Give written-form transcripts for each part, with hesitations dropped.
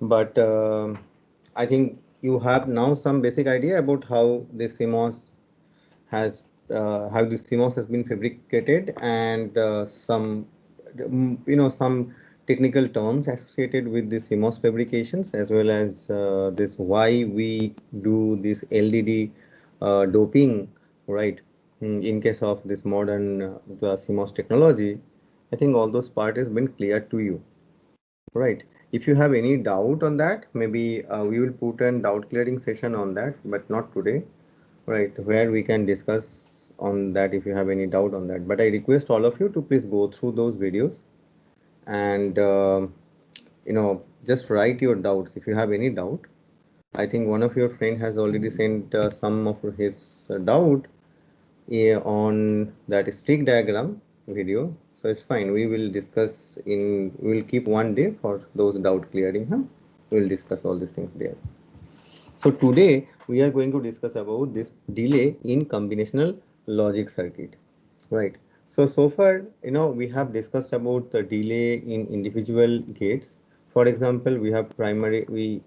but I think you have now some basic idea about how this CMOS has how this CMOS has been fabricated and some some technical terms associated with the CMOS fabrications as well as this why we do this LDD doping, right? In case of this modern the CMOS technology, I think all those part has been clear to you, right? If you have any doubt on that, maybe we will put an doubt clearing session on that, but not today, right? Where we can discuss on that if you have any doubt on that. But I request all of you to please go through those videos and just write your doubts if you have any doubt. I think one of your friend has already sent some of his doubt on that stick diagram video. So it's fine. We will discuss in, we will keep one day for those doubt clearing. Huh? We will discuss all these things there. So today we are going to discuss about this delay in combinational logic circuit, right? So far, we have discussed about the delay in individual gates. For example, we have primarily we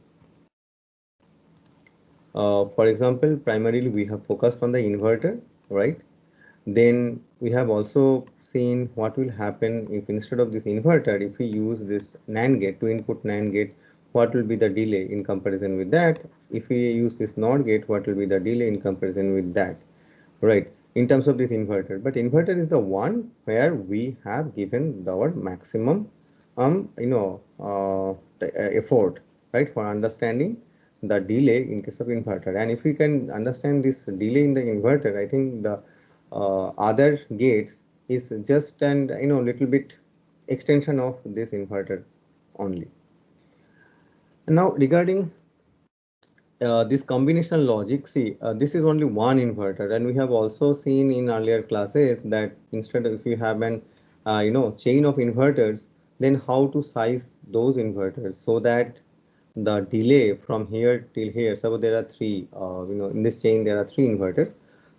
have focused on the inverter, right? Then we have also seen what will happen if instead of this inverter, if we use this NAND gate, to input NAND gate, what will be the delay in comparison with that? If we use this NOR gate, what will be the delay in comparison with that, right? In terms of this inverter, but inverter is the one where we have given our maximum, effort, right, for understanding the delay in case of inverter. And if we can understand this delay in the inverter, I think the other gates is just an little bit extension of this inverter only. And now regarding this combinational logic, see, this is only one inverter, and we have also seen in earlier classes that instead of if you have an chain of inverters, then how to size those inverters so that the delay from here till here. So there are three, in this chain there are three inverters.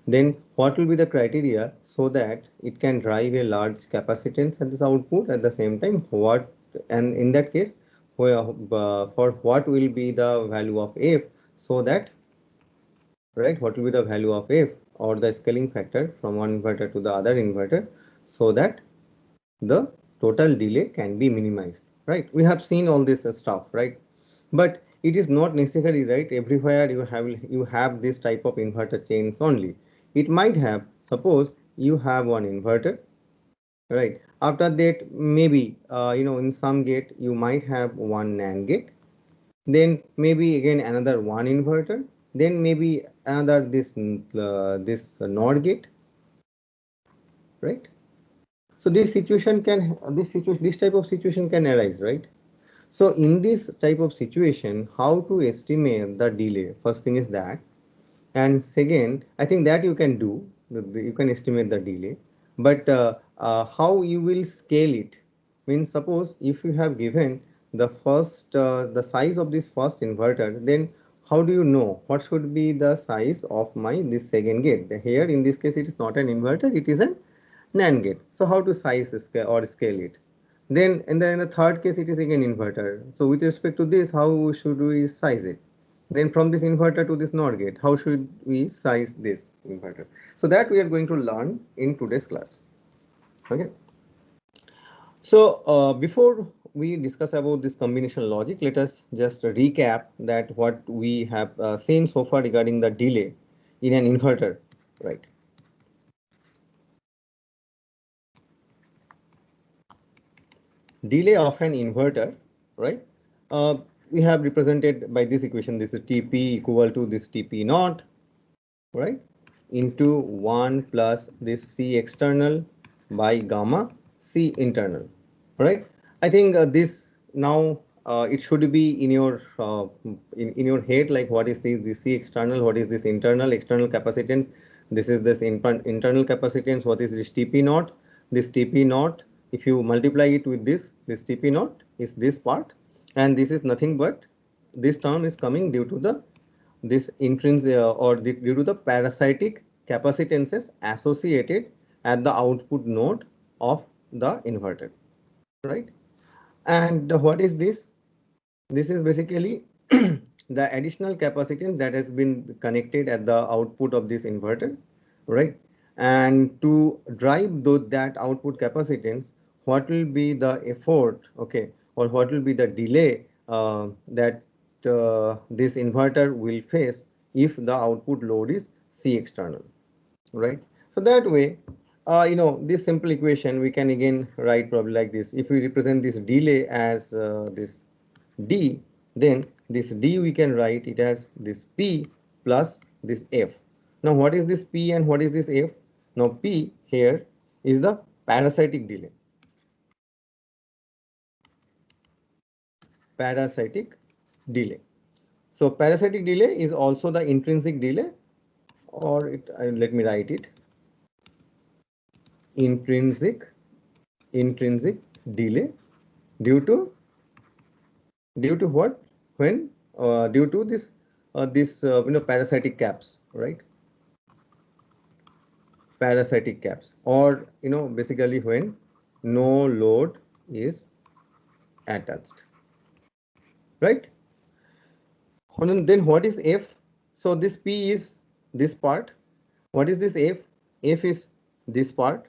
Then what will be the criteria so that it can drive a large capacitance at this output at the same time? What, and in that case, where for what will be the value of f, so that, right, what will be the value of f or the scaling factor from one inverter to the other inverter so that the total delay can be minimized, right? We have seen all this stuff, right? But it is not necessary, right? Everywhere you have this type of inverter chains only. It might have, suppose you have one inverter, right? After that, maybe in some gate you might have one NAND gate, then maybe again another one inverter, then maybe another this NOR gate, right? So this type of situation can arise, right? So in this type of situation, how to estimate the delay? First thing is that, and second, I think that you can do, you can estimate the delay, but how you will scale it? Means suppose if you have given the size of this first inverter, then how do you know what should be the size of my this second gate? Here in this case, it is not an inverter, it is an NAND gate. So how to size scale or scale it? Then in the third case, it is again inverter. So with respect to this, how should we size it? Then from this inverter to this NOR gate, how should we size this inverter? So that we are going to learn in today's class. Okay. So before we discuss about this combination logic, let us just recap that what we have seen so far regarding the delay in an inverter, right? Delay of an inverter, right? Uh, we have represented by this equation. This is Tp equal to this Tp naught, right, into 1 plus this C external by gamma C internal, right? I think this now it should be in your in your head, like what is this C external, what is this internal, external capacitance, this is this internal capacitance, what is this Tp naught, this Tp naught, if you multiply it with this Tp naught is this part, and this is nothing but this term is coming due to the this intrinsic due to the parasitic capacitances associated at the output node of the inverter, right? And what is this? This is basically the additional capacitance that has been connected at the output of this inverter, right? And to drive that output capacitance, what will be the effort, okay, or what will be the delay that this inverter will face if the output load is C external, right? So that way, this simple equation we can again write probably like this. If we represent this delay as this D, then this D we can write it as this P plus this F. Now what is this P and what is this F? Now P here is the parasitic delay. Parasitic delay. So parasitic delay is also the intrinsic delay, or let me write it, intrinsic intrinsic delay due to what, when due to this parasitic caps, right? Parasitic caps, or basically when no load is attached, right? And then what is F? So this P is this part. What is this F? F is this part.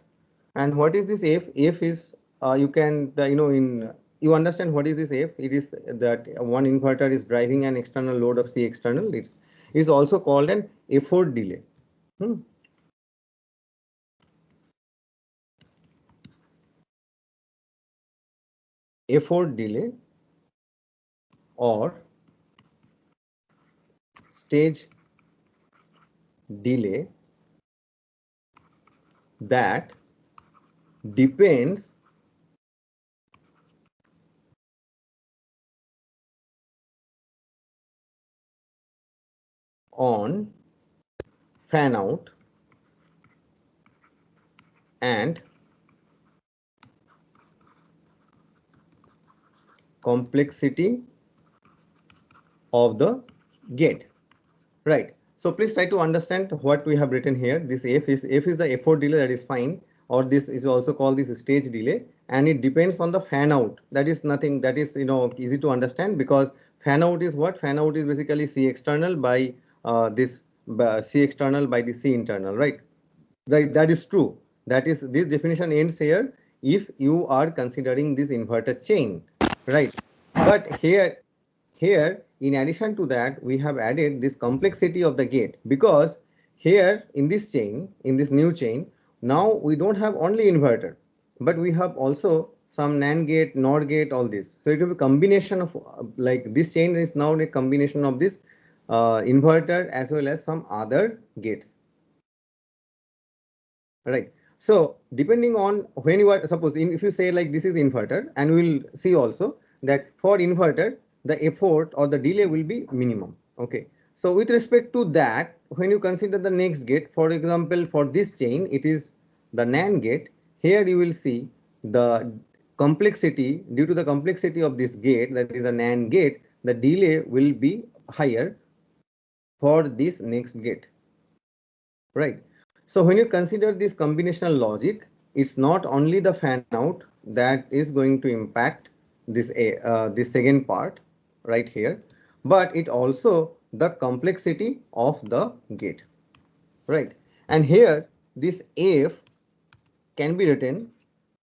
And what is this F? F is you can in you understand what is this F? It is that one inverter is driving an external load of C external. It's also called an effort delay. Hmm. Effort delay or stage delay that depends on fan out and complexity of the gate, right? So please try to understand what we have written here. This F is the effort delay, that is fine, or this is also called this stage delay, and it depends on the fan out. That is nothing, that is easy to understand, because fan out is what? Fan out is basically C external by this C external by the C internal, right? Right, that is true. That is, this definition ends here if you are considering this inverter chain, right? But here, in addition to that, we have added this complexity of the gate, because here in this chain, in this new chain, now we don't have only inverter, but we have also some NAND gate, NOR gate, all this. So it will be a combination of like this chain is now a combination of this inverter as well as some other gates. Right. So depending on when you are, suppose if you say like this is inverter, and we will see also that for inverter the effort or the delay will be minimum. Okay. So with respect to that, when you consider the next gate, for example, for this chain, it is the NAND gate. Here you will see the complexity, due to the complexity of this gate, that is a NAND gate, the delay will be higher for this next gate. Right. So when you consider this combinational logic, it's not only the fan out that is going to impact this second part right here, but it also the complexity of the gate, right? And here this F can be written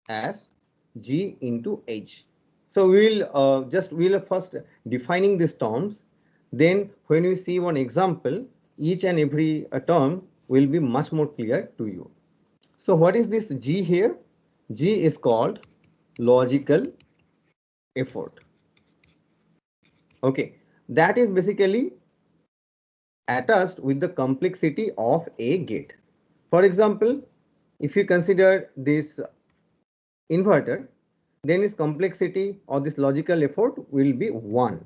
as G into H. So we'll first defining these terms. Then when we see one example, each and every term will be much more clear to you. So what is this G here? G is called logical effort. Okay, that is basically attached with the complexity of a gate. For example, if you consider this inverter, then its complexity or this logical effort will be 1.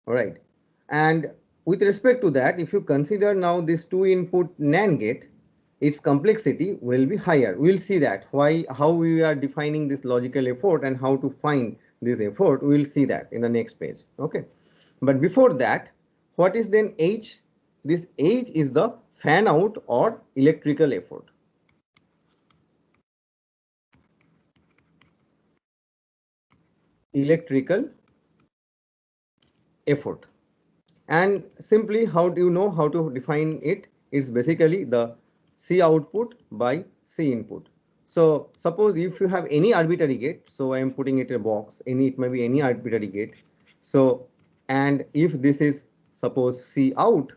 All right. And with respect to that, if you consider now this 2 input NAND gate, its complexity will be higher. We'll see that how we are defining this logical effort and how to find this effort. We'll see that in the next page. Okay. But before that, what is then H? This H is the fan out or electrical effort. Electrical effort. And simply, how do you know how to define it? It's basically the C output by C input. So suppose if you have any arbitrary gate, so I am putting it in a box, it may be any arbitrary gate. So, and if this is suppose C out,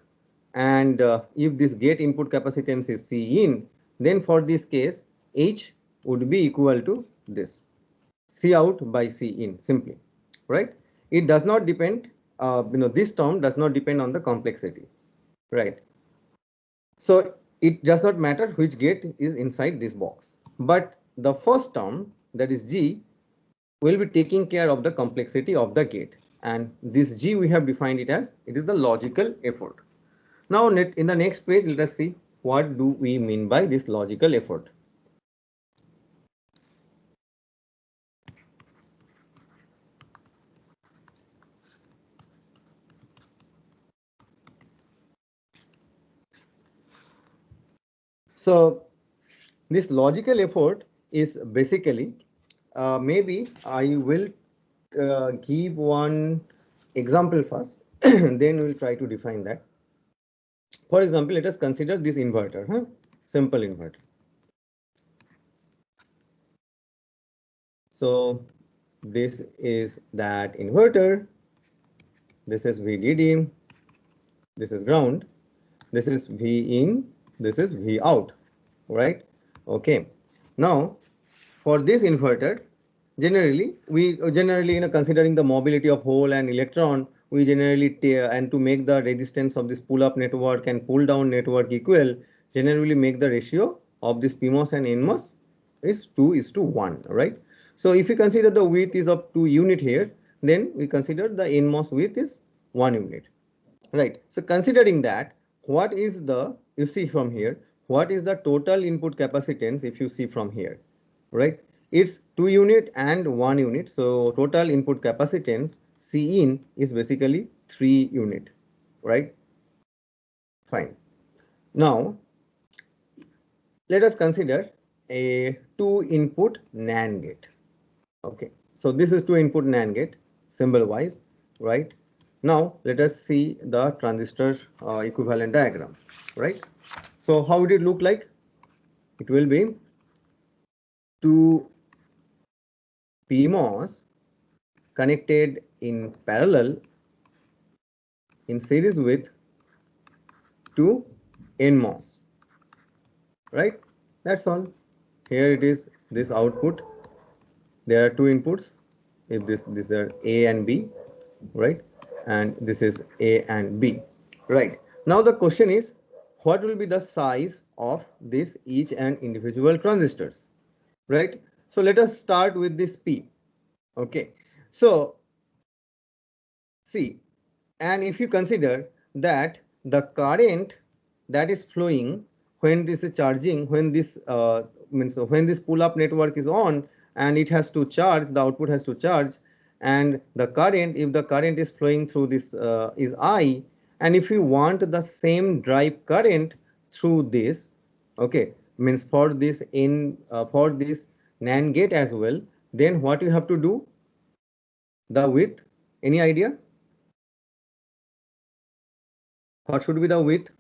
and if this gate input capacitance is C in, then for this case, H would be equal to this C out by C in, simply, right? It does not depend, this term does not depend on the complexity, right? So it does not matter which gate is inside this box, but the first term, that is G, will be taking care of the complexity of the gate, and this G we have defined it as, it is the logical effort. Now in the next page, let us see what do we mean by this logical effort. So this logical effort is basically, maybe I will give one example first, then we'll try to define that. For example, let us consider this inverter, simple inverter. So this is that inverter, this is VDD, this is ground, this is V in, this is V out, right? Okay. Now for this inverter, generally considering the mobility of hole and electron, we generally and to make the resistance of this pull up network and pull down network equal, generally make the ratio of this PMOS and NMOS is 2:1, right? So if you consider the width is of 2 unit here, then we consider the NMOS width is 1 unit, right? So considering that, what is the, you see from here, what is the total input capacitance if you see from here, right? It's 2 unit and 1 unit. So total input capacitance C in is basically 3 unit, right? Fine. Now let us consider a 2 input NAND gate. Okay, so this is 2 input NAND gate, symbol wise, right? Now let us see the transistor equivalent diagram, right? So how would it look like? It will be 2 PMOS connected in parallel in series with 2 NMOS, right? That's all. Here it is, this output. There are 2 inputs. If these are A and B, right? And this is A and B, right? Now the question is, what will be the size of this each and individual transistors, right? So let us start with this P. Okay, so see, and if you consider that the current that is flowing when this is charging, when this means when this pull up network is on and it has to charge, the output has to charge, and the current, if the current is flowing through this is I, and if you want the same drive current through this, okay, means for this for this NAND gate as well, then what you have to do, the width, any idea? What should be the width?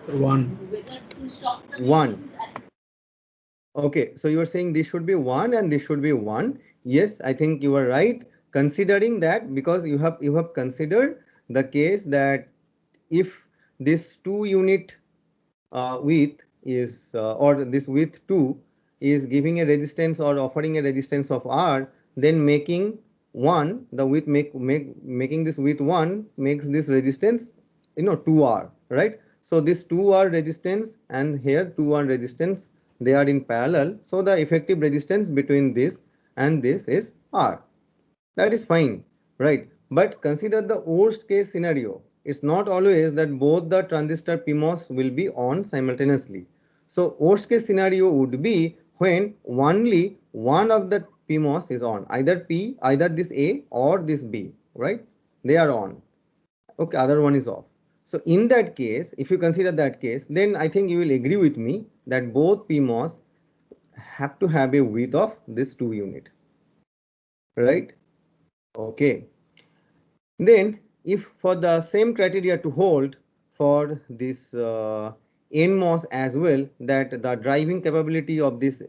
One. One. Okay, so you are saying this should be 1 and this should be 1. Yes, I think you are right. Considering that, because you have considered the case that if this 2 unit width is or this width 2 is giving a resistance or offering a resistance of R, then making 1, the width making this width 1 makes this resistance 2R, right? So this 2R resistance and here 2R resistance, they are in parallel, so the effective resistance between this and this is R. That is fine, right? But consider the worst case scenario. It's not always that both the transistor PMOS will be on simultaneously. So worst case scenario would be when only one of the PMOS is on, either P, either this A or this B, right? They are on. Okay, other one is off. So in that case, if you consider that case, then I think you will agree with me that both PMOS have to have a width of this 2 unit, right? Okay. Then if for the same criteria to hold for this NMOS as well, that the driving capability of this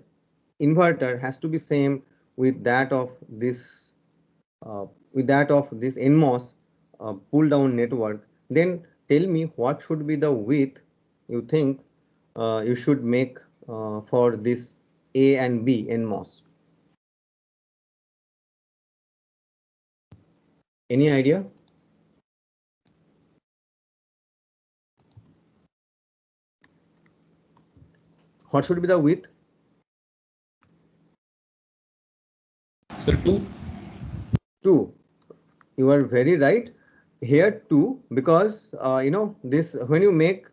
inverter has to be same with that of this NMOS pull down network, then tell me what should be the width you think you should make for this A and B NMOS. Any idea? What should be the width? Sir, 2. 2. You are very right. Here 2, because this when you make,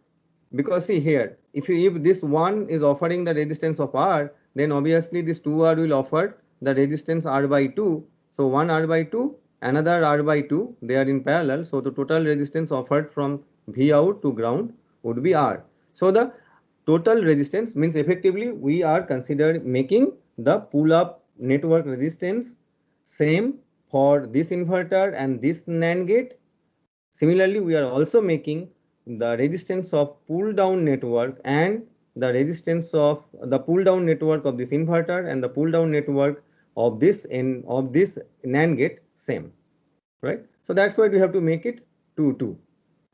because see here, if this one is offering the resistance of R, then obviously this 2R will offer the resistance R by 2. So 1 R by 2, another R by 2, they are in parallel. So the total resistance offered from V out to ground would be R. So the total resistance means effectively we are considered making the pull up network resistance same for this inverter and this NAND gate. Similarly, we are also making the resistance of pull down network and the resistance of the pull down network of this inverter and the pull down network of this NAND gate same, right? So that's why we have to make it 2 2,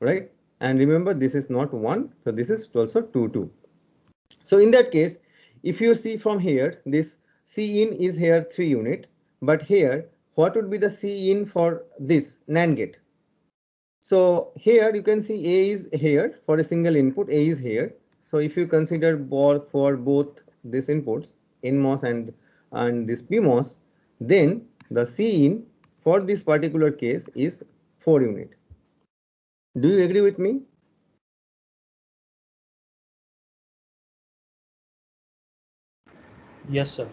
right? And remember, this is not 1, so this is also 2 2. So in that case, if you see from here, this C in is here 3 unit, but here what would be the C in for this NAND gate? So here you can see A is here for a single input, A is here. So if you consider for both these inputs, NMOS and this PMOS, then the C in for this particular case is 4 unit. Do you agree with me? Yes, sir.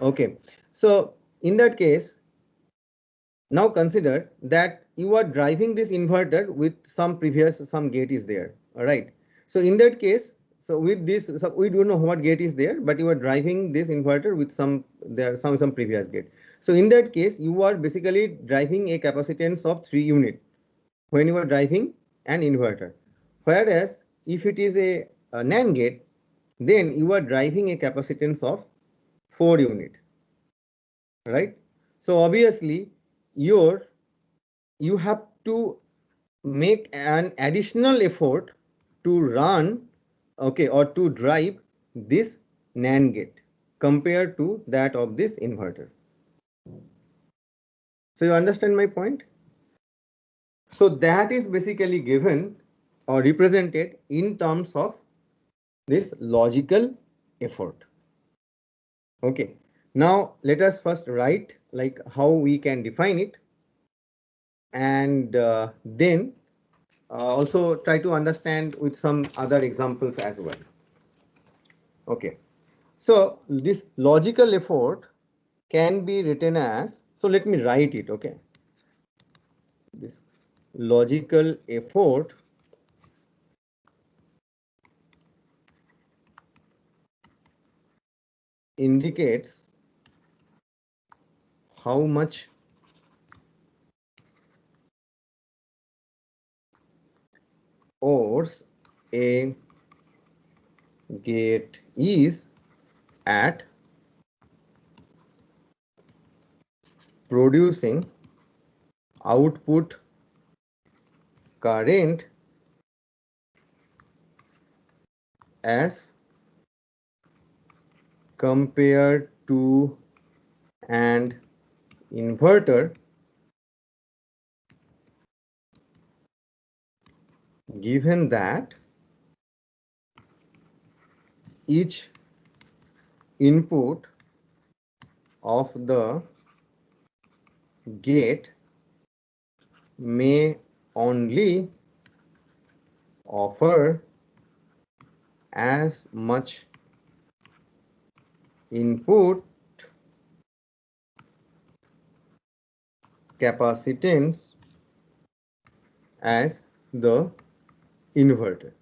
Okay. So in that case, now consider that you are driving this inverter with some gate is there. All right. So in that case, so with this, so we don't know what gate is there, but you are driving this inverter with some previous gate. So in that case, you are basically driving a capacitance of 3 unit when you are driving an inverter. Whereas if it is a NAND gate, then you are driving a capacitance of 4 unit, right? So obviously your you have to make an additional effort to run, okay, or to drive this NAND gate compared to that of this inverter. So you understand my point? So that is basically given or represented in terms of this logical effort. Okay, now let us first write like how we can define it, and then also try to understand with some other examples as well. Okay, so this logical effort can be written as, so let me write it. Okay, this logical effort indicates how much hours a gate is at producing output current as compared to an inverter given that each input of the gate may only offer as much input capacitance as the inverter.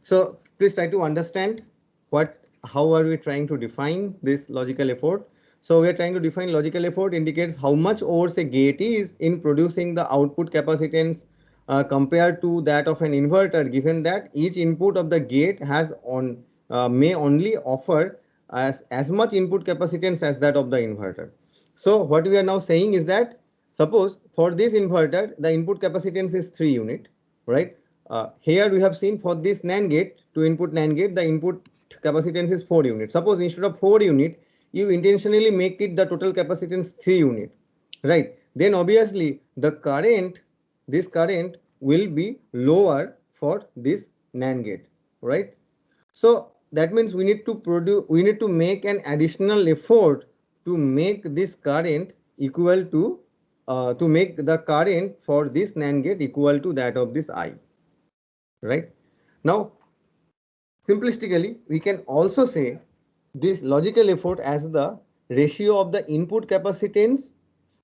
So please try to understand what how are we trying to define this logical effort? So we are trying to define logical effort indicates how much hours a gate is in producing the output capacitance compared to that of an inverter, given that each input of the gate has on may only offer as much input capacitance as that of the inverter. So what we are now saying is that suppose for this inverter the input capacitance is 3 unit, right? Here we have seen for this NAND gate, to input NAND gate, the input capacitance is 4 units. Suppose instead of 4 unit, you intentionally make it the total capacitance 3 unit, right? Then obviously the current, this current will be lower for this NAND gate, right? So that means we need to make an additional effort to make this current equal to make the current for this NAND gate equal to that of this I, right? Now simplistically, we can also say this logical effort as the ratio of the input capacitance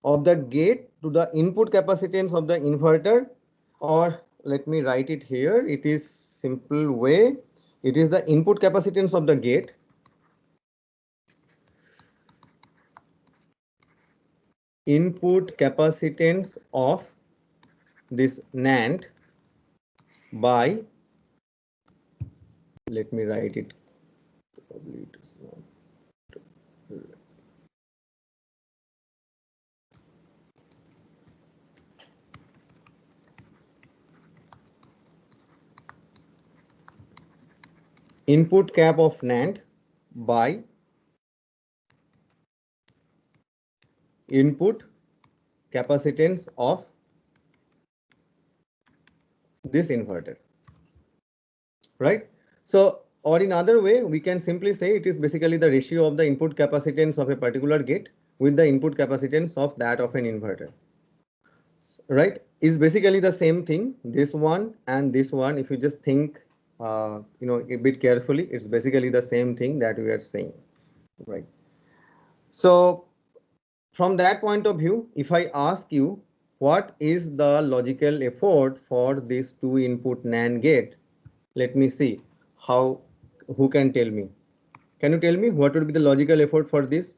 of the gate to the input capacitance of the inverter, or let me write it here. It is simple way. It is the input capacitance of the gate input capacitance of this NAND by, let me write it, probably it is not. Input cap of NAND by input capacitance of this inverter, right? So, or in other way, we can simply say it is basically the ratio of the input capacitance of a particular gate with the input capacitance of that of an inverter, right? Is basically the same thing, this one and this one. If you just think a bit carefully, it's basically the same thing that we are saying, right? So from that point of view, if I ask you what is the logical effort for this 2 input NAND gate, let me see how, who can tell me? Can you tell me what would be the logical effort for this?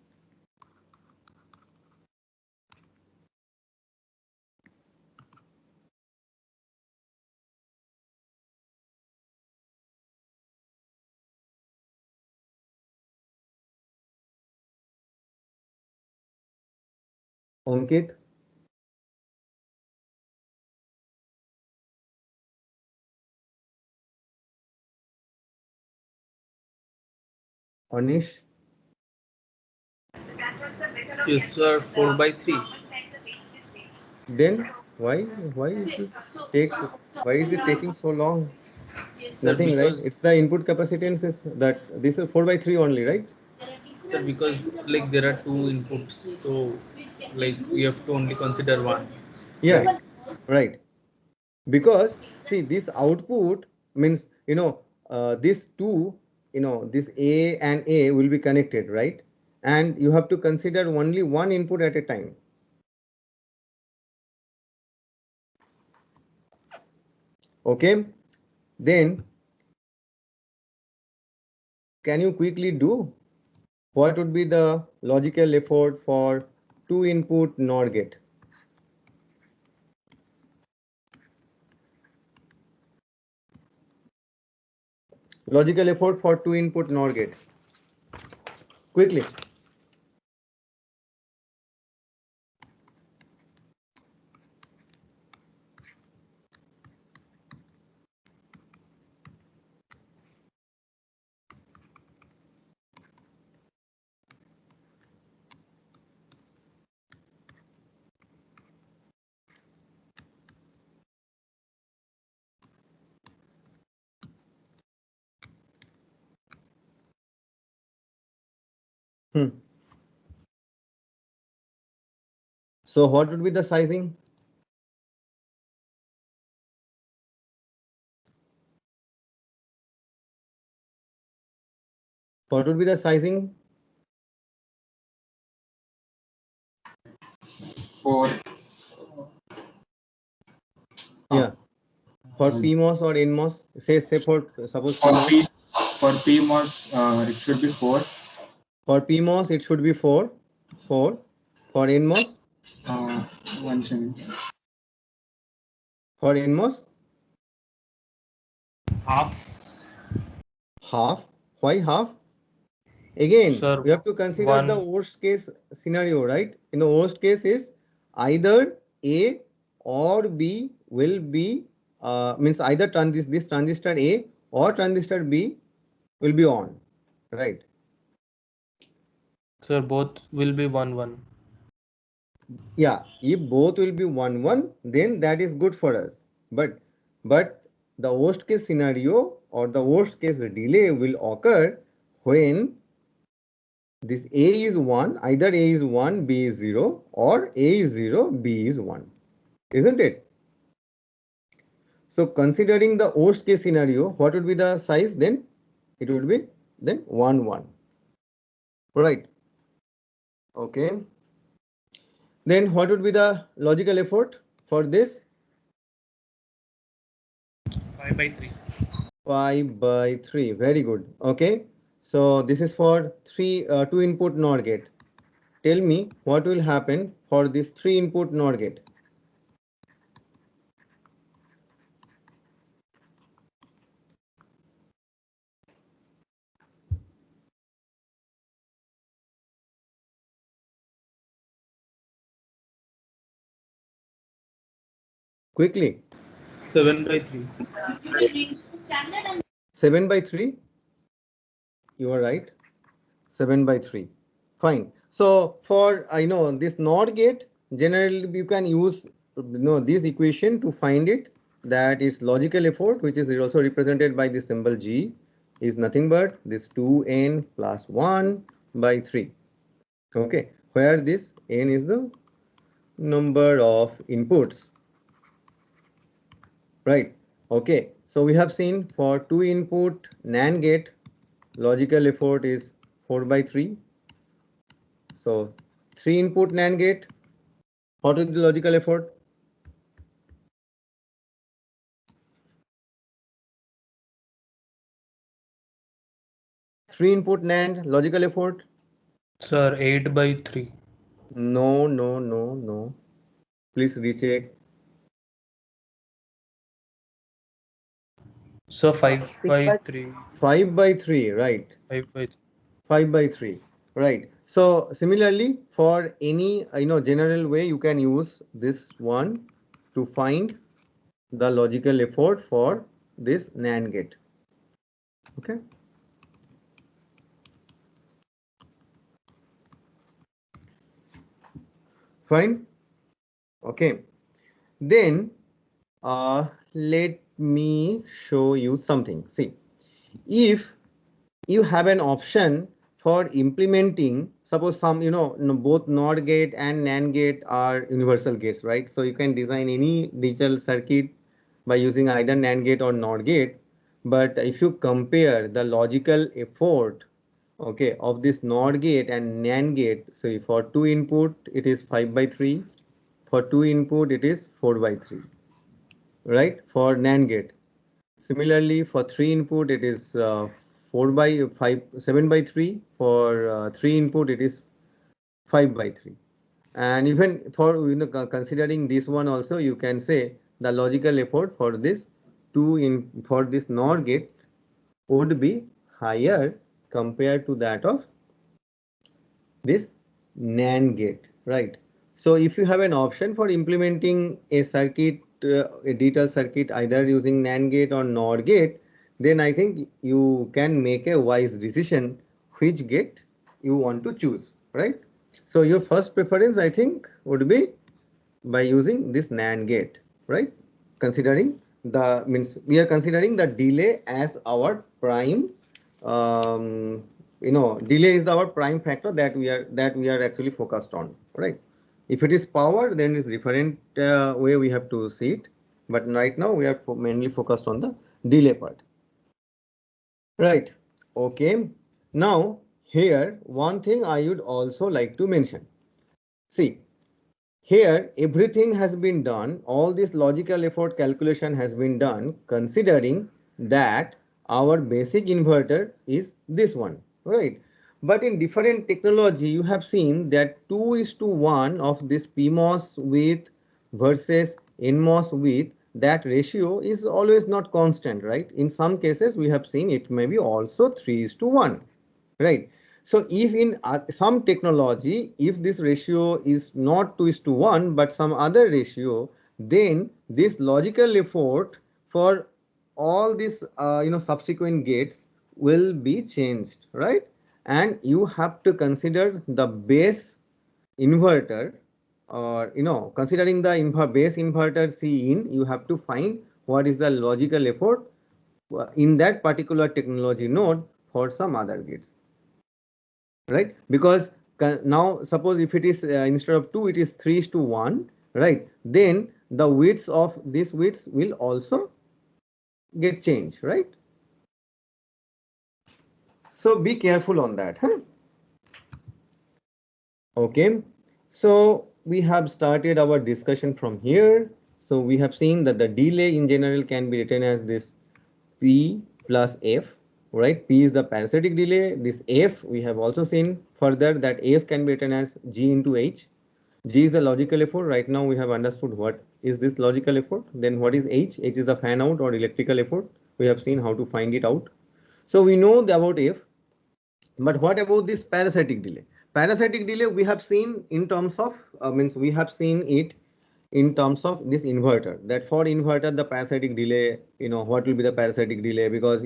Ankit? Anish? Yes, sir. 4/3. Then why is it take why is it taking so long? Sir, Nothing, right? because It's the input capacitance is that this is 4 by 3 only, right? sir, because like there are two inputs, so like we have to only consider one. Yeah, Right. right. Because see this output means this two, this A and A will be connected, right? And you have to consider only one input at a time. Okay, then can you quickly do what would be the logical effort for 2 input NOR gate? Logical effort for 2 input NOR gate. Quickly. So what would be the sizing? What would be the sizing? For Yeah, for PMOS or NMOS, say for suppose for PMOS. P For PMOS, it should be 4. For PMOS, it should be 4. 4. For NMOS? One second. For NMOS? Half. Half. Why half? Again, Sir, we have to consider the worst case scenario, right? In the worst case is either A or B will be, means either this transistor A or transistor B will be on, right? Sir, both will be 1 1. Yeah, if both will be 1 1, then that is good for us. But the worst case scenario or the worst case delay will occur when this A is 1, either A is 1, B is 0, or A is 0, B is 1, isn't it? So considering the worst case scenario, what would be the size then? It would be then 1 1, right? Okay. Then what would be the logical effort for this? 5 by 3. 5 by 3. Very good. Okay. So this is for 2 input NOR gate. Tell me what will happen for this 3 input NOR gate. Quickly. 7 by 3. 7 by 3. You are right. 7 by 3. Fine. So for I know this NOR gate, generally you can use this equation to find it, that is logical effort, which is also represented by the symbol G, is nothing but this 2n plus 1 by 3. Okay, where this n is the number of inputs, right? Okay, so we have seen for 2 input NAND gate, logical effort is 4 by 3. So 3 input NAND gate, what is the logical effort? Three input NAND logical effort? Sir, 8 by 3. No. Please recheck. So 5 by 3. 5 by 3, right? 5 by 3. 5 by 3, right? So similarly, for any general way, you can use this one to find the logical effort for this NAND gate. Okay. Fine. Okay. Then let me show you something. See, if you have an option for implementing, suppose both NOR gate and NAND gate are universal gates, right? So you can design any digital circuit by using either NAND gate or NOR gate. But if you compare the logical effort, okay, of this NOR gate and NAND gate, so for 2 input it is 5 by 3, for 2 input it is 4 by 3, right, for NAND gate. Similarly, for 3 input, it is 4 by 5, 7 by 3. For 3 input, it is 5 by 3. And even for considering this one also, you can say the logical effort for this for this NOR gate would be higher compared to that of this NAND gate, right? So if you have an option for implementing a circuit, a digital circuit, either using NAND gate or NOR gate, then I think you can make a wise decision which gate you want to choose, right? So your first preference, I think, would be by using this NAND gate, right? Considering we are considering the delay as our prime, delay is our prime factor that we are actually focused on, right? If it is power, then it's different way we have to see it. But right now we are mainly focused on the delay part, right? Okay. Now here one thing I would also like to mention. See, here everything has been done, all this logical effort calculation has been done considering that our basic inverter is this one, right? But in different technology, you have seen that 2:1 of this PMOS width versus NMOS width, that ratio is always not constant, right? In some cases, we have seen it may be also 3:1, right? So if in some technology, if this ratio is not 2:1, but some other ratio, then this logical effort for all these subsequent gates will be changed, right? And you have to consider the base inverter, or considering the base inverter C in, you have to find what is the logical effort in that particular technology node for some other gates, right? Because now suppose if it is instead of 2 it is 3:1, right? Then the widths of these widths will also get changed, right? So be careful on that, huh? Okay, so we have started our discussion from here. So we have seen that the delay in general can be written as this P plus F, right? P is the parasitic delay. This F, we have also seen further that F can be written as G into H. G is the logical effort. Right now we have understood what is this logical effort. Then what is H? H is the fan out or electrical effort. We have seen how to find it out. So we know about F. But what about this parasitic delay? Parasitic delay we have seen in terms of means we have seen it in terms of this inverter, that for inverter the parasitic delay, what will be the parasitic delay, because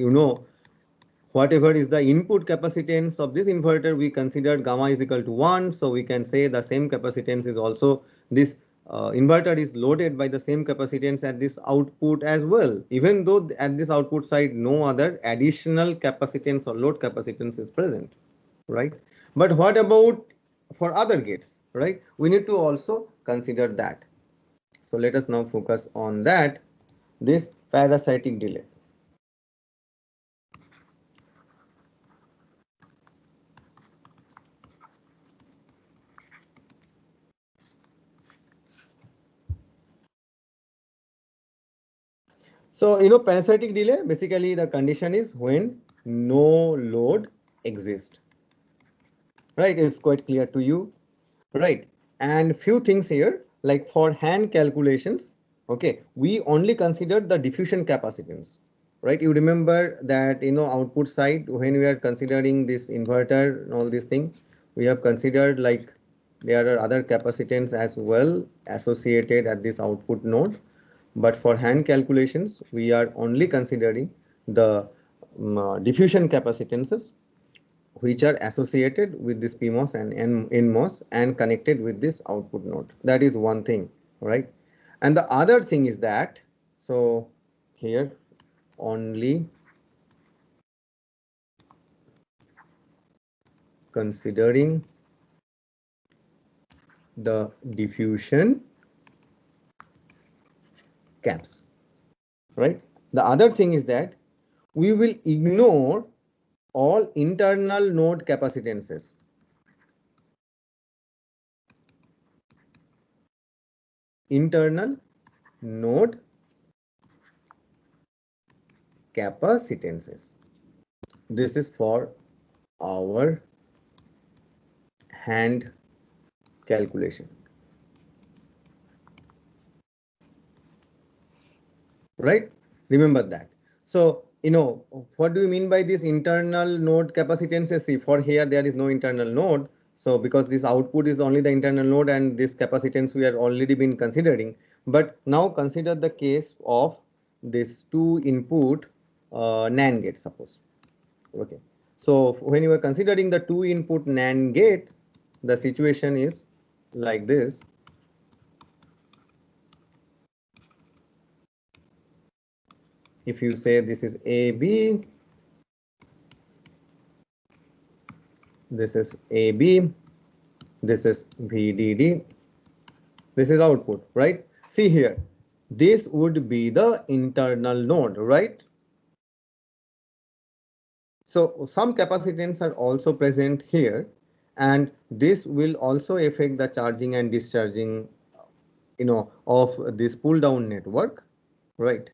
whatever is the input capacitance of this inverter, we considered gamma is equal to 1, so we can say the same capacitance is also this inverter is loaded by the same capacitance at this output as well, even though at this output side no other additional capacitance or load capacitance is present, right? But what about for other gates, right? We need to also consider that. So let us now focus on that, this parasitic delay. So, parasitic delay, basically the condition is when no load exists, right? It's quite clear to you, right? And few things here, like for hand calculations, okay, we only consider the diffusion capacitance, right? You remember that, output side, when we are considering this inverter and all these things, we have considered like there are other capacitance as well associated at this output node. But for hand calculations, we are only considering the diffusion capacitances which are associated with this PMOS and NMOS and connected with this output node. That is one thing, right? And the other thing is that, so here only considering the diffusion caps, right? The other thing is that we will ignore all internal node capacitances. Internal node capacitances. This is for our hand calculation, right? Remember that. So, what do you mean by this internal node capacitances? See, for here there is no internal node. So, because this output is only the internal node and this capacitance we are already been considering. But now consider the case of this two input NAND gate, suppose. Okay. So, when you are considering the two input NAND gate, the situation is like this. If you say this is AB, this is AB, this is VDD, this is output, right? See here, this would be the internal node, right? So some capacitance are also present here, and this will also affect the charging and discharging, of this pull down network, right?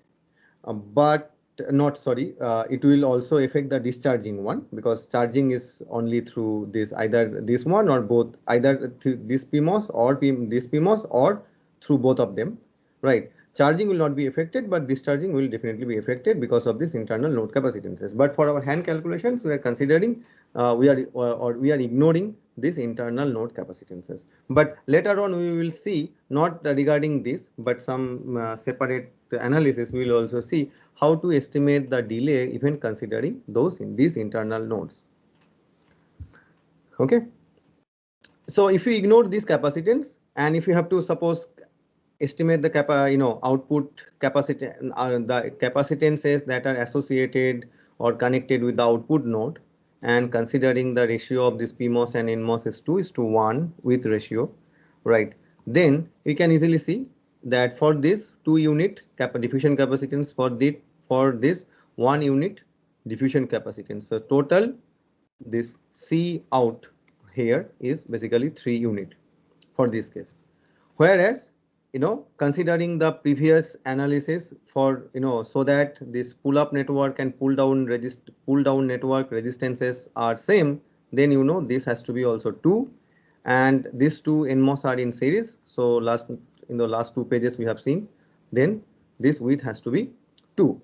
But not sorry, it will also affect the discharging one, because charging is only through this, either this one or both, either through this PMOS or this PMOS, or through both of them, right? Charging will not be affected, but discharging will definitely be affected because of this internal node capacitances. But for our hand calculations, we are considering, we are ignoring this internal node capacitances. But later on we will see, not regarding this, but some separate analysis, we will also see how to estimate the delay even considering these internal nodes. Okay. So if you ignore these capacitance, and if you have to suppose estimate the output capacity, the capacitances that are associated or connected with the output node, and considering the ratio of this PMOS and NMOS is 2:1 with ratio, right? Then we can easily see that for this 2 unit diffusion capacitance, for this 1 unit diffusion capacitance, so total this C out here is basically 3 unit for this case. Whereas, considering the previous analysis for, so that this pull up network and pull down network resistances are same, then this has to be also 2, and these two NMOS are in series. So in the last 2 pages we have seen, then this width has to be 2.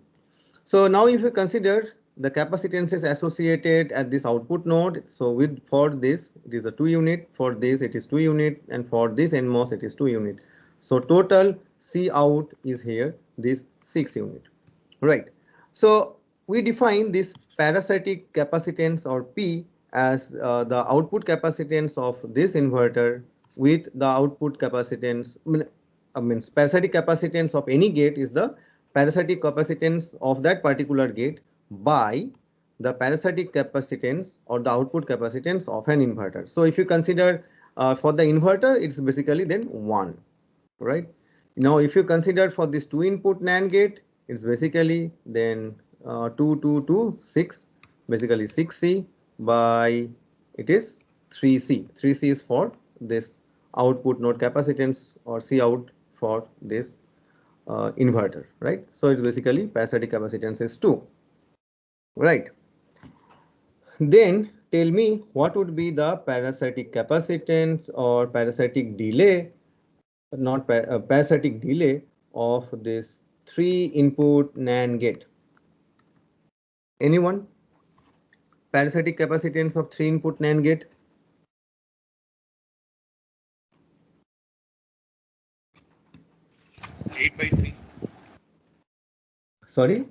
So now if you consider the capacitances associated at this output node, so for this it is a 2 unit, for this it is 2 unit, and for this NMOS it is 2 unit. So total C out is here this 6 unit, right? So we define this parasitic capacitance, or P, as the output capacitance of this inverter with the output capacitance, means parasitic capacitance of any gate is the parasitic capacitance of that particular gate by the parasitic capacitance or the output capacitance of an inverter. So if you consider for the inverter, it's basically then 1, right? Now if you consider for this 2 input NAND gate, it's basically then 2, 2, 2, 6, basically 6C by, it is 3C. 3C is for this output node capacitance, or C out for this inverter, right? So it's basically parasitic capacitance is 2, right? Then tell me what would be the parasitic capacitance or parasitic delay, not parasitic delay of this 3 input NAND gate. Anyone? Parasitic capacitance of 3 input NAND gate? Eight by three. Sorry?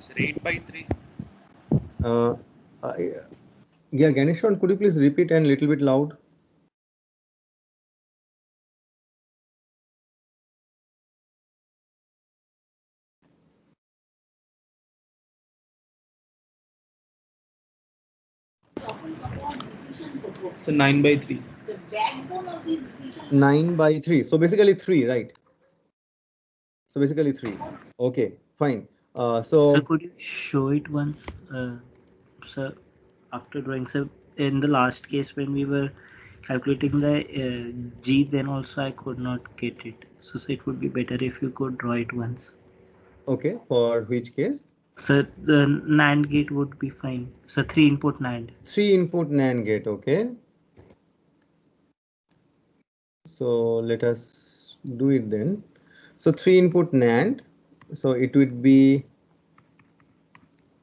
Sir, 8/3. Uh, uh, yeah, Ganeshwan, could you please repeat and little bit loud? So 9/3. 9/3. So basically 3, right? So basically 3. Okay, fine. Sir, could you show it once, sir, after drawing? Sir, in the last case when we were calculating the G, then also I could not get it. So it would be better if you could draw it once. Okay, for which case? Sir, the NAND gate would be fine. So 3 input NAND. 3 input NAND gate, okay. So let us do it then. So 3 input NAND, so it would be,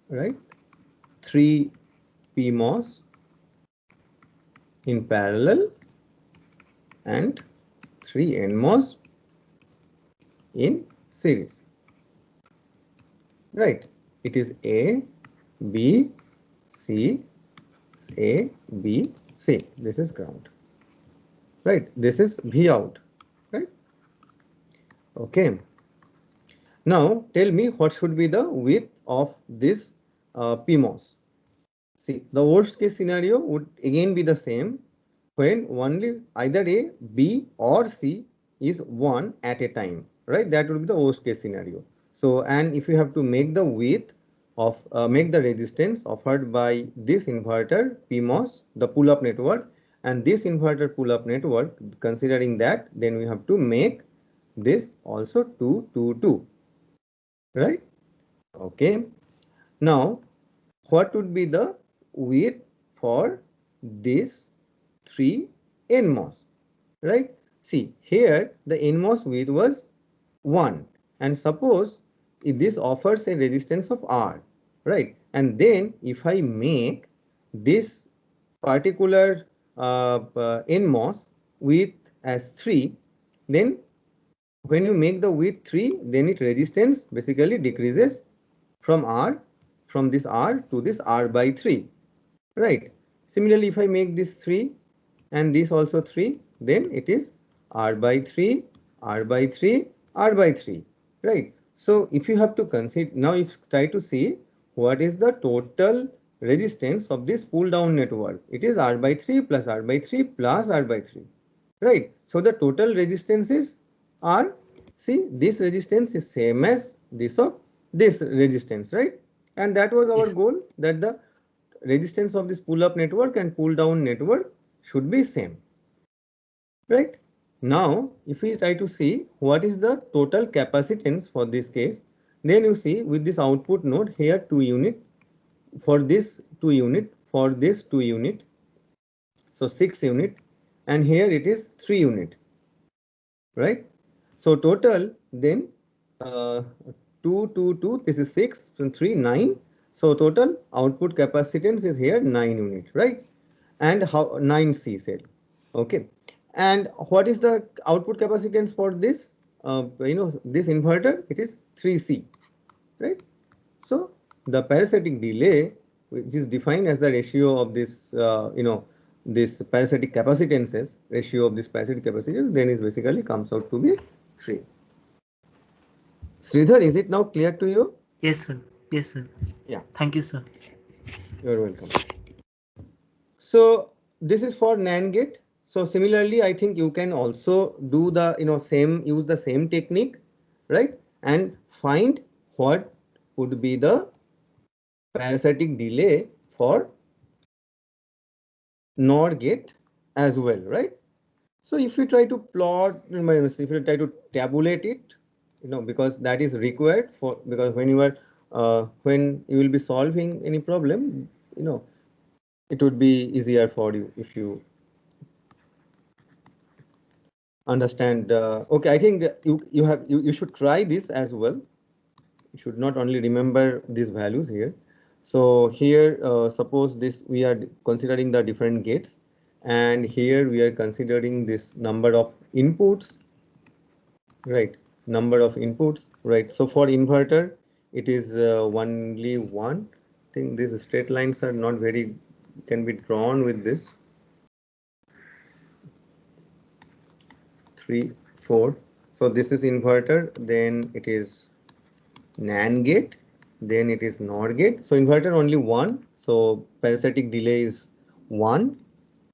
right, 3 PMOS in parallel and 3 NMOS in series, right? It is A, B, C, A, B, C. This is ground, right? This is V out, right? Okay. Now tell me what should be the width of this PMOS. See, the worst case scenario would again be the same, when only either A, B or C is 1 at a time, right? That would be the worst case scenario. So, and if you have to make the width of, make the resistance offered by this inverter PMOS, the pull up network, and this inverter pull up network, considering that, then we have to make this also 2, 2, 2. right? Okay. Now, what would be the width for this 3 NMOS, right? See, here the NMOS width was 1, and suppose if this offers a resistance of R, right? And then if I make this particular NMOS width as 3, then when you make the width 3, then its resistance basically decreases from R, from this R to this R by 3, right? Similarly, if I make this 3 and this also 3, then it is R by 3, R by 3, R by 3, right? So if you have to consider, now if try to see what is the total resistance of this pull down network, it is R by 3 plus R by 3 plus R by 3, right? So the total resistance is R. See, this resistance is same as this of this resistance, right? And that was our Yes. goal, that the resistance of this pull up network and pull down network should be same, right? Now if we try to see what is the total capacitance for this case, then you see with this output node here 2 unit, for this 2 unit, for this 2 unit, so 6 unit, and here it is 3 unit, right? So total then 2 2 2, this is 6 and 3 9, so total output capacitance is here 9 unit, right? And how 9 C cell, okay? And what is the output capacitance for this this inverter? It is 3C, right? So the parasitic delay, which is defined as the ratio of this this parasitic capacitances, ratio of this parasitic capacitance, then is basically comes out to be 3. Sridhar, is it now clear to you? Yes, sir. Yes, sir. Yeah, Thank you, sir. you're welcome. So this is for NAND gate. So similarly, I think you can also do the use the same technique, right? And find what would be the parasitic delay for NOR gate as well, right? So if you try to plot, if you try to tabulate it, because that is required for, because when you will be solving any problem, it would be easier for you if you understand. Okay, I think you should try this as well. You should not only remember these values here. So here, suppose this we are considering the different gates, and here we are considering this number of inputs, right? Number of inputs, right? So for inverter, it is only one. I think these straight lines are not very, can be drawn with this 3 4. So this is inverter, then it is NAND gate, then it is NOR gate. So inverter only one, so parasitic delay is 1,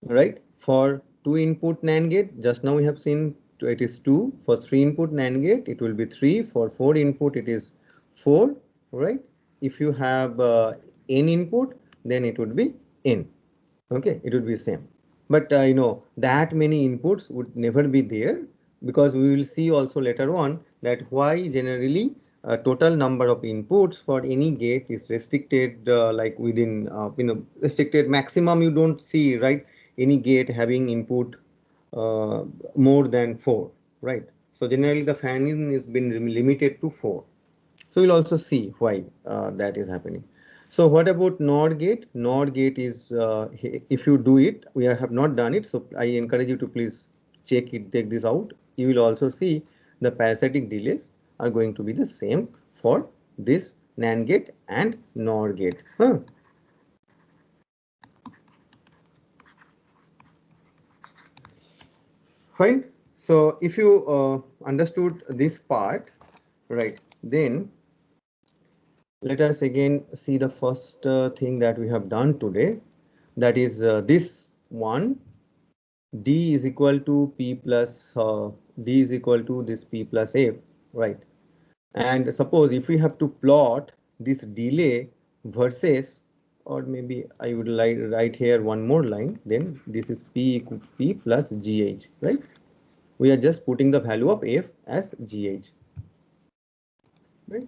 right? For 2 input NAND gate, just now we have seen it is 2. For 3 input NAND gate, it will be 3. For 4 input, it is 4, right? If you have n input, then it would be n. Okay, it would be same. But that many inputs would never be there, because we will see also later on that why generally total number of inputs for any gate is restricted, like within restricted maximum. You don't see, right, any gate having input more than 4, right? So generally the fan-in is been limited to 4. So we'll also see why that is happening. So what about NOR gate? NOR gate is, if you do it, we have not done it, so I encourage you to please check it, take this out. You will also see the parasitic delays are going to be the same for this NAND gate and NOR gate. Fine. So if you understood this part, right, then let us again see the first thing that we have done today. That is this one, D is equal to P plus D is equal to this P plus F, right? And suppose if we have to plot this delay versus, or maybe I would like write here one more line, then this is P plus GH, right? We are just putting the value of F as GH, right?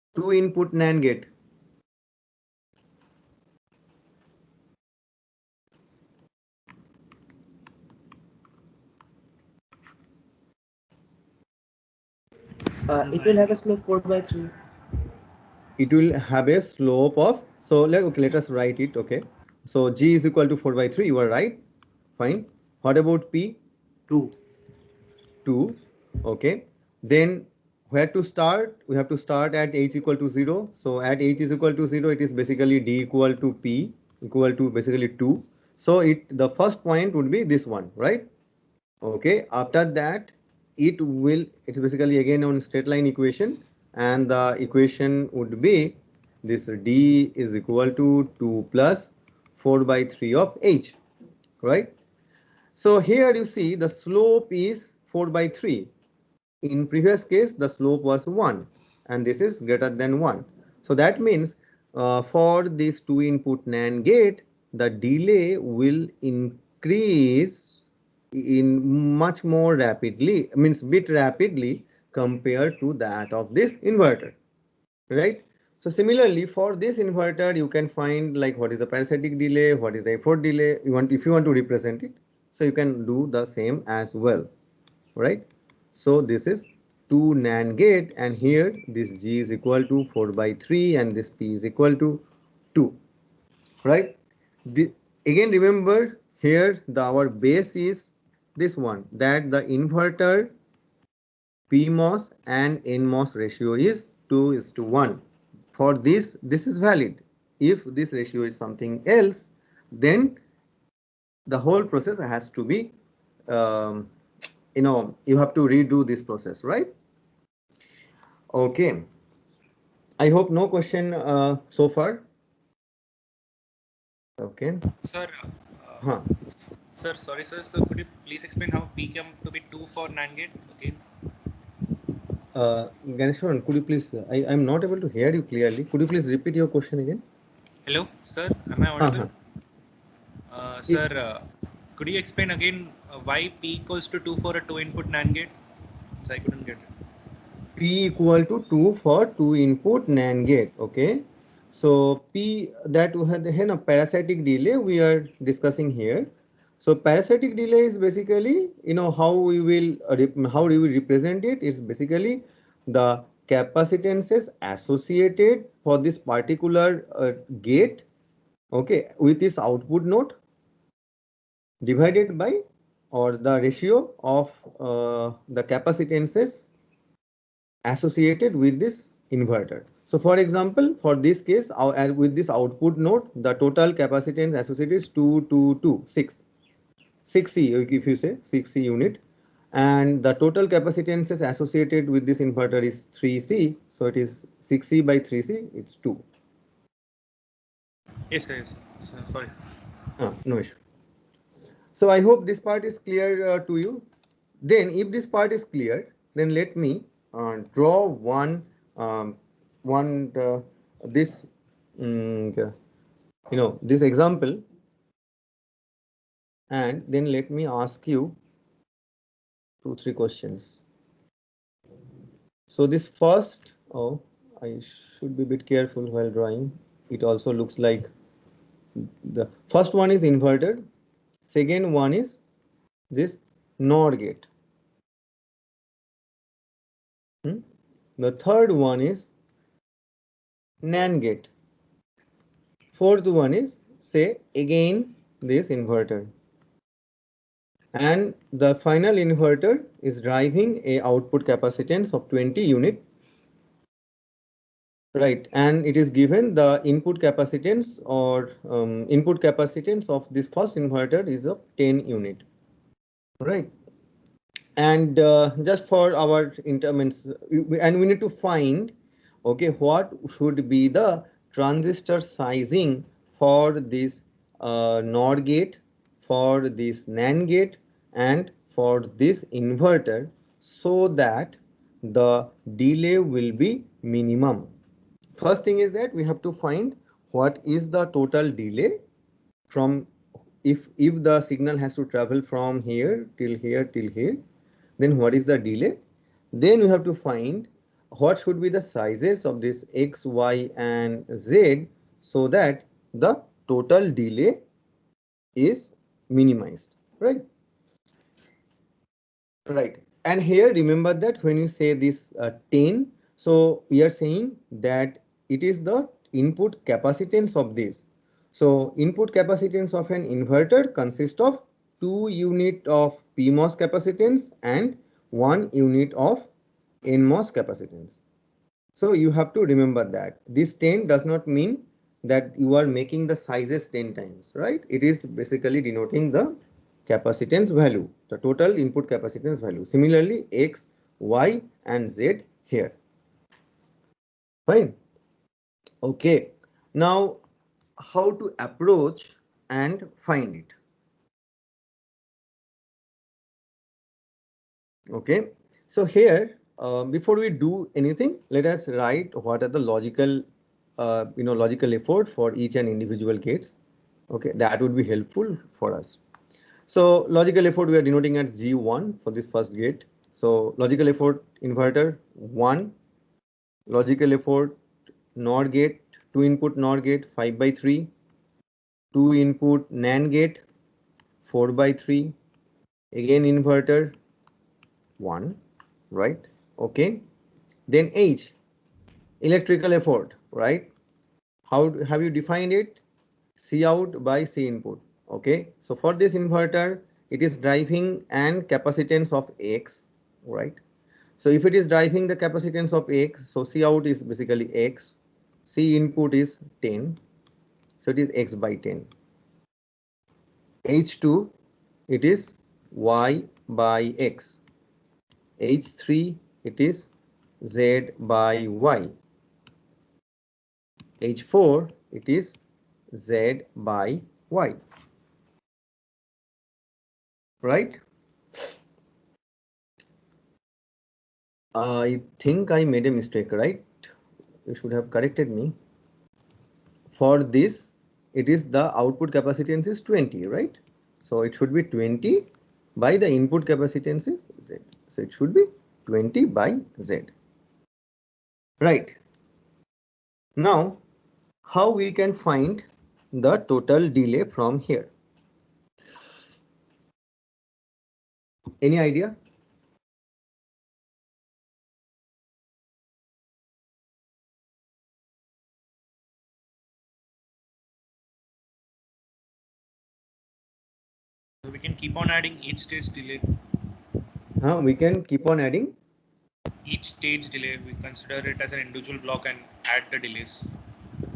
2 two input NAND gate. It will have a slope 4/3. It will have a slope of, so let us write it. Okay, so G is equal to 4/3. You are right. Fine. What about P? 2. 2. Okay. Then where to start? We have to start at H equal to 0. So at H is equal to 0, it is basically D equal to P equal to basically 2. So the first point would be this one, right? Okay. After that, it's basically again on straight line equation, and the equation would be this D is equal to 2 plus 4/3 of H, right? So here you see the slope is 4/3. In previous case, the slope was 1, and this is greater than 1. So that means for this 2 input NAND gate, the delay will increase in much more rapidly, means bit rapidly compared to that of this inverter, right? So similarly, for this inverter, you can find like what is the parasitic delay, what is the effort delay. If you want to represent it, so you can do the same as well, right? So this is 2 NAND gate, and here this G is equal to 4/3 and this P is equal to 2, right? Again remember here our base is this one, that the inverter PMOS and NMOS ratio is 2:1. For this is valid. If this ratio is something else, then the whole process has to be you have to redo this process, right? Okay, I hope no question so far. Okay. Sir, Huh. sir, sorry, sir. So could you please explain how P come to be 2 for NAND gate? Okay. Ganeshwaran, could you please, I'm not able to hear you clearly. Could you please repeat your question again? Hello, sir. Am I audible? Sir, could you explain again why P equals to 2 for a 2 input NAND gate? So I couldn't get it. P equal to 2 for 2 input NAND gate. Okay. So P, that we had a parasitic delay we are discussing here. So parasitic delay is basically, how we will represent it. It's basically the capacitances associated for this particular gate, okay, with this output node divided by, or the ratio of the capacitances associated with this inverter. So for example, for this case, with this output node, the total capacitance associated is 6 6C, if you say 6C unit, and the total capacitances associated with this inverter is 3C, so it is 6C by 3C, it's 2. Yes, sir. Yes, sir. Sorry, sir. No issue. So I hope this part is clear to you. Then if this part is clear, then let me draw this this example, and then let me ask you 2-3 questions. So this first, I should be a bit careful while drawing. It also looks like the first one is inverter, second one is this NOR gate. The third one is NAND gate. Fourth one is, say, again this inverter. And the final inverter is driving a output capacitance of 20 unit, right? And it is given the input capacitance or input capacitance of this first inverter is of 10 unit, right? And just for our interments, and we need to find, okay, what should be the transistor sizing for this NOR gate, for this NAND gate, and for this inverter, so that the delay will be minimum. First thing is that we have to find what is the total delay from, if the signal has to travel from here till here till here, then what is the delay. Then we have to find what should be the sizes of this X, Y and Z so that the total delay is minimized, right? Right. And here remember that when you say this 10, so we are saying that it is the input capacitance of this. So input capacitance of an inverter consists of 2 unit of PMOS capacitance and 1 unit of NMOS capacitance. So you have to remember that this 10 does not mean that you are making the sizes 10 times, right? It is basically denoting the capacitance value, the total input capacitance value. Similarly, X, Y and Z here. Fine. Okay. Now, how to approach and find it? Okay. So here, before we do anything, let us write what are the logical, logical effort for each and individual gates. Okay, that would be helpful for us. So logical effort we are denoting as G1 for this first gate. So logical effort inverter 1, logical effort NOR gate, 2 input NOR gate 5 by 3, 2 input NAND gate 4 by 3, again inverter 1, right? Okay. Then H, electrical effort, right? How have you defined it? C out by C input. Okay. So for this inverter, it is driving an capacitance of X, right? So if it is driving the capacitance of X, so C out is basically X, C input is 10, so it is X by 10. H2, it is Y by X. H3, it is Z by Y. H4, it is Z by Y. Right? I think I made a mistake, right? You should have corrected me. For this, it is the output capacitance is 20, right? So it should be 20 by the input capacitance is Z. So it should be 20 by Z. Right. Now, how we can find the total delay from here? Any idea? So we can keep on adding each stage delay. We can keep on adding. Each stage delay, we consider it as an individual block and add the delays.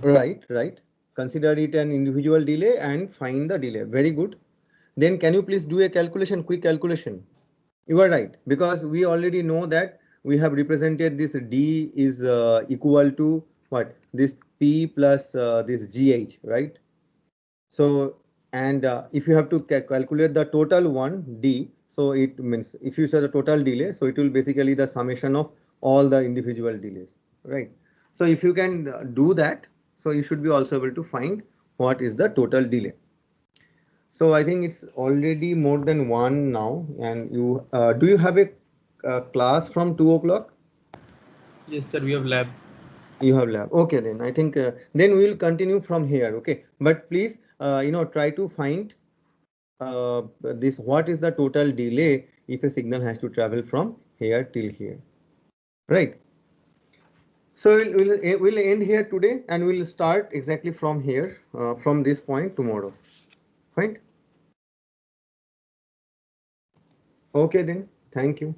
Right, right. Consider it an individual delay and find the delay. Very good. Then can you please do a calculation, quick calculation? You are right, because we already know that we have represented this D is equal to what? This P plus this GH, right? So, and if you have to calculate the total one D, so it means if you say the total delay, so it will basically the summation of all the individual delays, right? So if you can do that, so you should be also able to find what is the total delay. So I think it's already more than 1 now, and you do you have a class from 2 o'clock? Yes, sir. We have lab. You have lab. Okay, then I think then we will continue from here. Okay, but please, try to find this. What is the total delay if a signal has to travel from here till here, right? So we'll end here today, and we'll start exactly from here, from this point tomorrow. Fine. Okay then. Thank you.